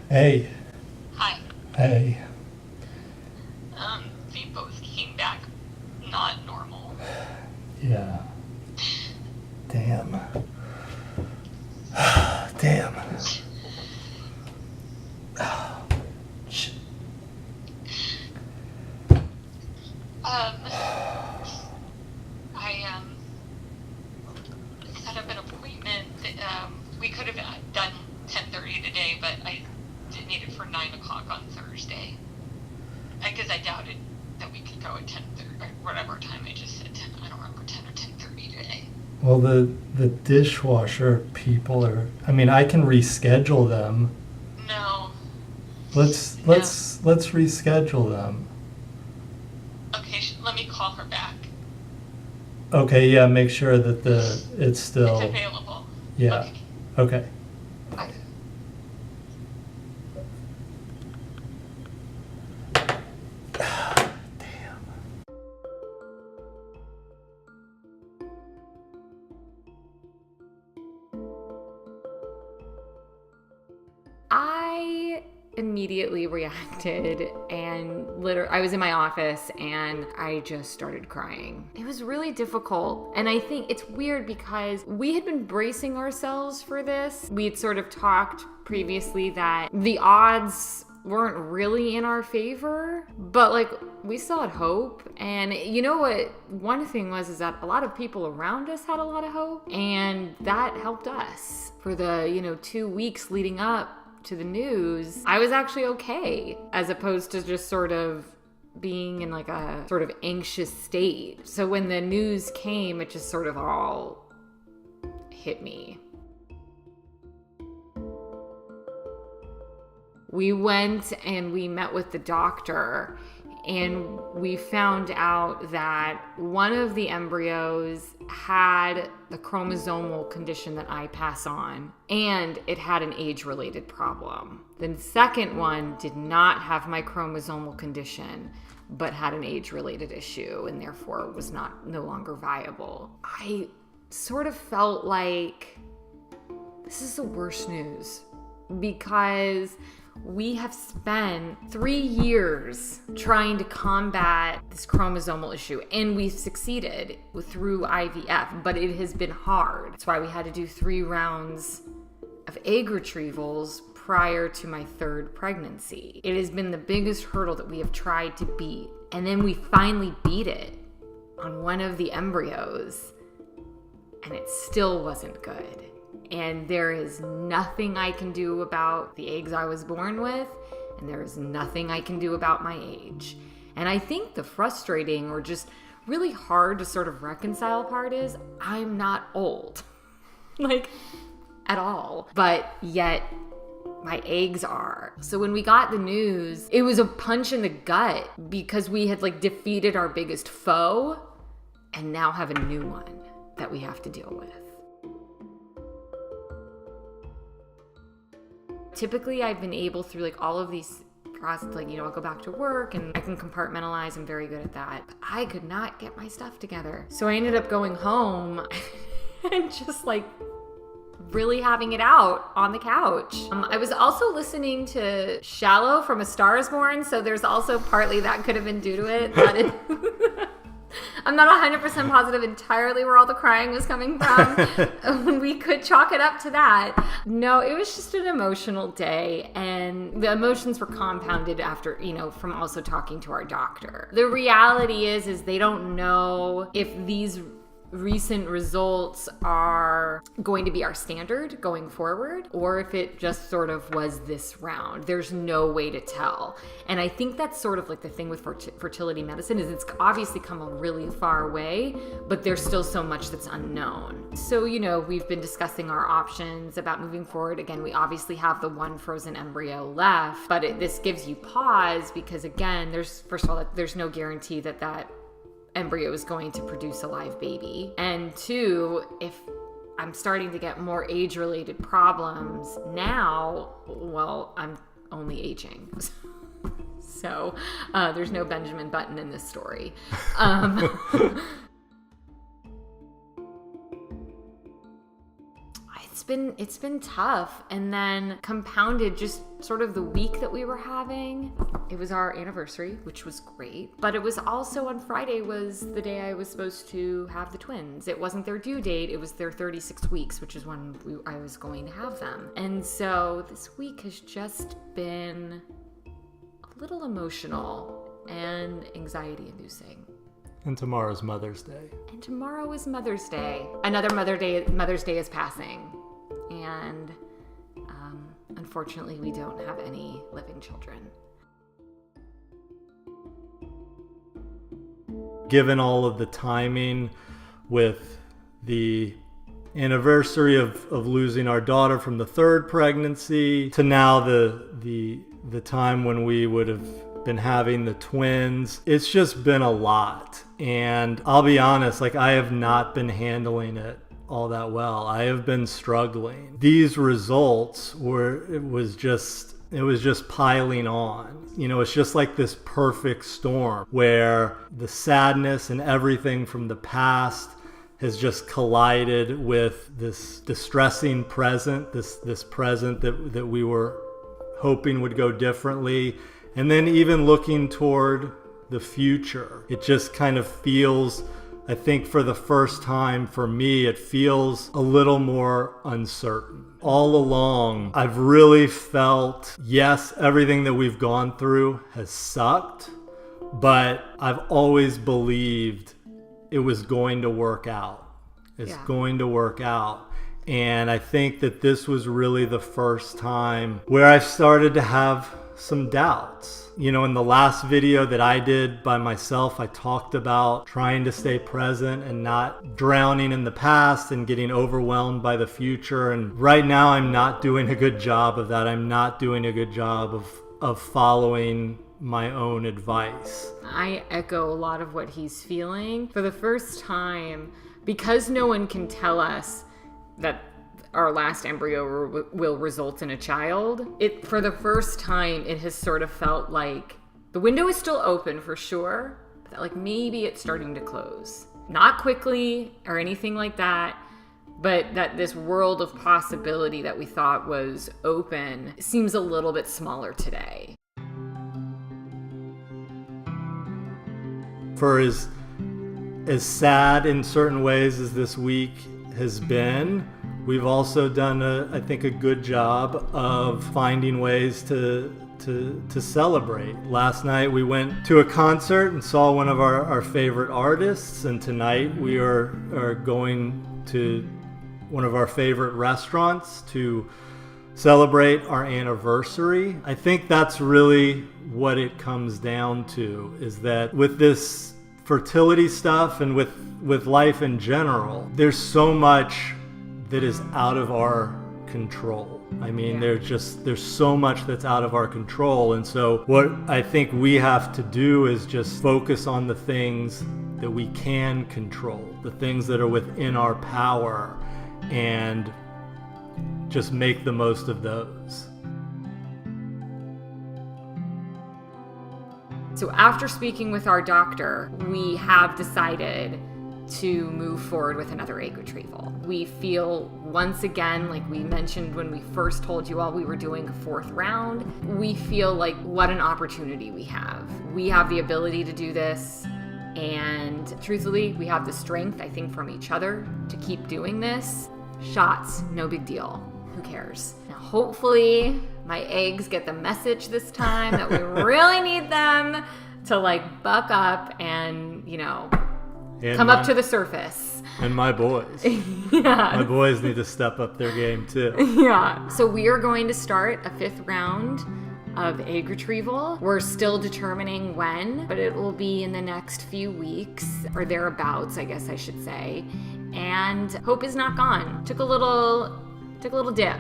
Hey, Hi. hey. They both came back not normal. Yeah. Damn. Damn. Shit. Um, I set up an appointment that we could have done 10:30 today, but I did need it for 9 o'clock on Thursday. Because I doubted that we could go at 10:30 or whatever time I just said 10. I don't remember 10 or 10:30 today. Well, the dishwasher people are. I mean, I can reschedule them. No. Let's No. let's reschedule them. Okay, let me call her back. Okay. Yeah. Make sure that it's It's still. available. Yeah. Okay. Okay. Bye. Damn. I immediately reacted and literally I was in my office and I just started crying. It was really difficult. And I think it's weird because we had been bracing ourselves for this. We had sort of talked previously that the odds weren't really in our favor, but like we still had hope. And you know what one thing was is that a lot of people around us had a lot of hope, and that helped us for the 2 weeks leading up to the news. I was actually okay, as opposed to just sort of being in like a sort of anxious state. So when the news came, it just sort of all hit me. We went and we met with the doctor, and we found out that one of the embryos had the chromosomal condition that I pass on, and it had an age-related problem. The second one did not have my chromosomal condition, but had an age-related issue, and therefore was no longer viable. I sort of felt like this is the worst news, because we have spent 3 years trying to combat this chromosomal issue, and we've succeeded through IVF, but it has been hard. That's why we had to do 3 rounds of egg retrievals prior to my 3rd pregnancy. It has been the biggest hurdle that we have tried to beat, and then we finally beat it on one of the embryos, and it still wasn't good. And there is nothing I can do about the eggs I was born with, and there is nothing I can do about my age. And I think the frustrating or just really hard to sort of reconcile part is I'm not old, like at all, but yet my eggs are. So when we got the news, it was a punch in the gut because we had like defeated our biggest foe and now have a new one that we have to deal with. Typically, I've been able through like all of these process, like, I'll go back to work and I can compartmentalize. I'm very good at that. But I could not get my stuff together. So I ended up going home and just like really having it out on the couch. I was also listening to Shallow from A Star Is Born. So there's also partly that could have been due to it. I'm not 100% positive entirely where all the crying was coming from. We could chalk it up to that. No, it was just an emotional day, and the emotions were compounded after, from also talking to our doctor. The reality is they don't know if these recent results are going to be our standard going forward, or if it just sort of was this round. There's no way to tell. And I think that's sort of like the thing with fertility medicine is it's obviously come a really far way, but there's still so much that's unknown. So, we've been discussing our options about moving forward. Again, we obviously have the one frozen embryo left, but this gives you pause because, again, first of all, there's no guarantee that embryo is going to produce a live baby. And 2, if I'm starting to get more age-related problems now, well, I'm only aging. So there's no Benjamin Button in this story. It's it's been tough. And then compounded just sort of the week that we were having. It was our anniversary, which was great. But it was also on Friday was the day I was supposed to have the twins. It wasn't their due date. It was their 36 weeks, which is when I was going to have them. And so this week has just been a little emotional and anxiety inducing. And tomorrow's Mother's Day. And tomorrow is Mother's Day. Another Mother's Day is passing. And unfortunately, we don't have any living children. Given all of the timing with the anniversary of losing our daughter from the third pregnancy to now the time when we would have been having the twins, it's just been a lot. And I'll be honest, like, I have not been handling it all that well. I have been struggling. These results it was just piling on. You know, it's just like this perfect storm where the sadness and everything from the past has just collided with this distressing present, this present that we were hoping would go differently. And then even looking toward the future, it just kind of feels, I think for the first time for me, it feels a little more uncertain. All along, I've really felt, yes, everything that we've gone through has sucked, but I've always believed it was going to work out. It's going to work out. And I think that this was really the first time where I started to have some doubts. You know, in the last video that I did by myself, I talked about trying to stay present and not drowning in the past and getting overwhelmed by the future. And right now I'm not doing a good job of that. I'm not doing a good job of following my own advice. I echo a lot of what he's feeling. For the first time, because no one can tell us that our last embryo will result in a child, for the first time, it has sort of felt like the window is still open for sure, but like maybe it's starting to close. Not quickly or anything like that, but that this world of possibility that we thought was open seems a little bit smaller today. For as sad in certain ways as this week has been, we've also done, I think, a good job of finding ways to celebrate. Last night we went to a concert and saw one of our favorite artists, and tonight we are going to one of our favorite restaurants to celebrate our anniversary. I think that's really what it comes down to, is that with this fertility stuff and with life in general, there's so much that is out of our control. I mean, there's so much that's out of our control. And so what I think we have to do is just focus on the things that we can control, the things that are within our power, and just make the most of those. So after speaking with our doctor, we have decided to move forward with another egg retrieval. We feel, once again, like we mentioned when we first told you all we were doing a fourth round, we feel like what an opportunity we have. We have the ability to do this, and truthfully, we have the strength, I think, from each other to keep doing this. Shots, no big deal. Who cares? Now, hopefully, my eggs get the message this time that we really need them to like buck up and, you know, come up to the surface. And my boys. Yeah. My boys need to step up their game too. Yeah. So we are going to start a fifth round of egg retrieval. We're still determining when, but it will be in the next few weeks or thereabouts, I guess I should say. And hope is not gone. Took a little dip,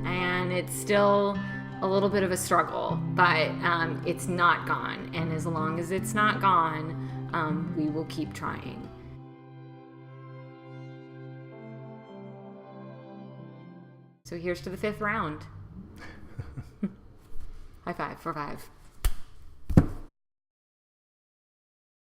and it's still a little bit of a struggle, but it's not gone. And as long as it's not gone, we will keep trying. So here's to the fifth round. High five for 5.